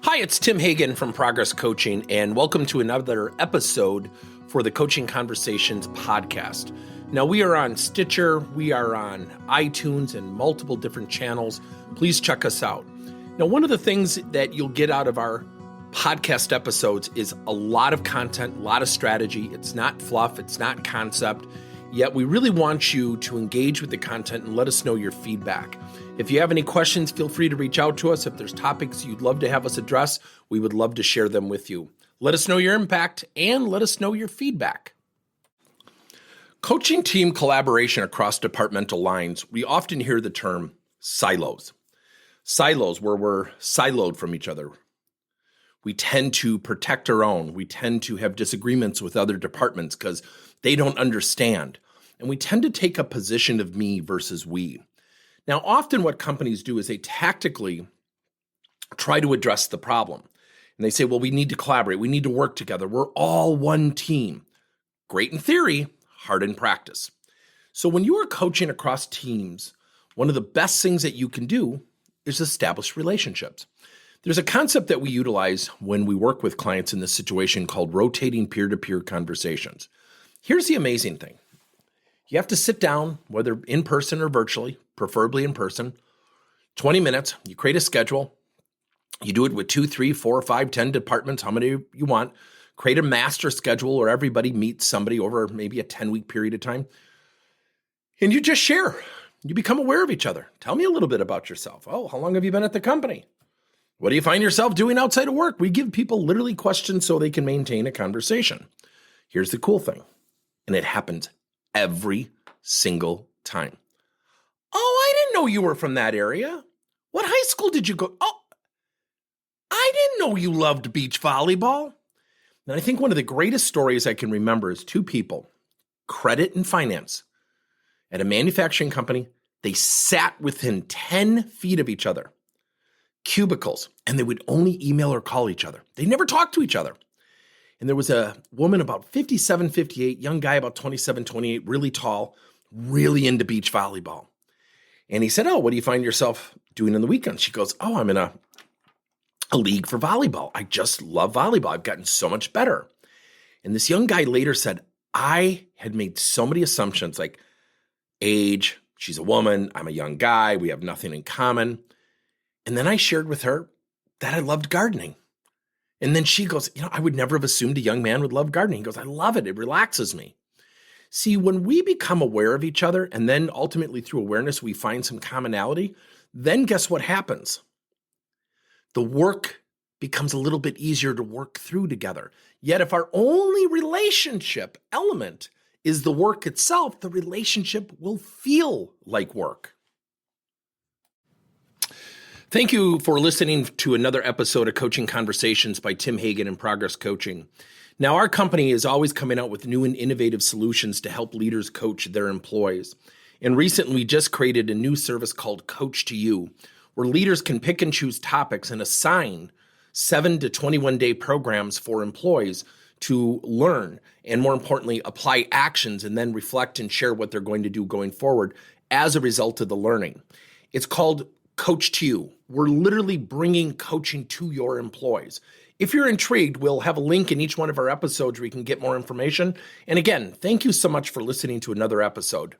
Hi, it's Tim Hagan from Progress Coaching, and welcome to another episode for the Coaching Conversations podcast. Now, we are on Stitcher, we are on iTunes, and multiple different channels. Please check us out. Now, one of the things that you'll get out of our podcast episodes is a lot of content, a lot of strategy. It's not fluff, it's not concept, yet we really want you to engage with the content and let us know your feedback. If you have any questions, feel free to reach out to us. If there's topics you'd love to have us address, we would love to share them with you. Let us know your impact and let us know your feedback. Coaching team collaboration across departmental lines, we often hear the term silos. Silos, where we're siloed from each other. We tend to protect our own. We tend to have disagreements with other departments because they don't understand. And we tend to take a position of me versus we. Now, often what companies do is they tactically try to address the problem. And they say, well, we need to collaborate. We need to work together. We're all one team. Great in theory, hard in practice. So when you are coaching across teams, one of the best things that you can do is establish relationships. There's a concept that we utilize when we work with clients in this situation called rotating peer-to-peer conversations. Here's the amazing thing. You have to sit down, whether in person or virtually, preferably in person, 20 minutes, you create a schedule. You do it with 2, 3, 4, 5, 10 departments, how many you want. Create a master schedule where everybody meets somebody over maybe a 10-week period of time. And you just share. You become aware of each other. Tell me a little bit about yourself. Oh, how long have you been at the company? What do you find yourself doing outside of work? We give people literally questions so they can maintain a conversation. Here's the cool thing, and it happens every single time. Oh, I didn't know you were from that area. What high school did you go? Oh, I didn't know you loved beach volleyball. And I think one of the greatest stories I can remember is two people, credit and finance, at a manufacturing company. They sat within 10 feet of each other, cubicles, and they would only email or call each other. They never talked to each other. And there was a woman about 57, 58, young guy about 27, 28, really tall, really into beach volleyball. And he said, oh, what do you find yourself doing on the weekends? She goes, oh, I'm in a league for volleyball. I just love volleyball. I've gotten so much better. And this young guy later said, I had made so many assumptions like age, she's a woman, I'm a young guy, we have nothing in common. And then I shared with her that I loved gardening. And then she goes, I would never have assumed a young man would love gardening. He goes, I love it. It relaxes me. See, when we become aware of each other and then ultimately through awareness, we find some commonality, then guess what happens? The work becomes a little bit easier to work through together. Yet if our only relationship element is the work itself, the relationship will feel like work. Thank you for listening to another episode of Coaching Conversations by Tim Hagan and Progress Coaching. Now, our company is always coming out with new and innovative solutions to help leaders coach their employees. And recently, we just created a new service called Coach to You, where leaders can pick and choose topics and assign 7 to 21-day programs for employees to learn and, more importantly, apply actions and then reflect and share what they're going to do going forward as a result of the learning. It's called Coach to You. We're literally bringing coaching to your employees. If you're intrigued, we'll have a link in each one of our episodes where you can get more information. And again, thank you so much for listening to another episode.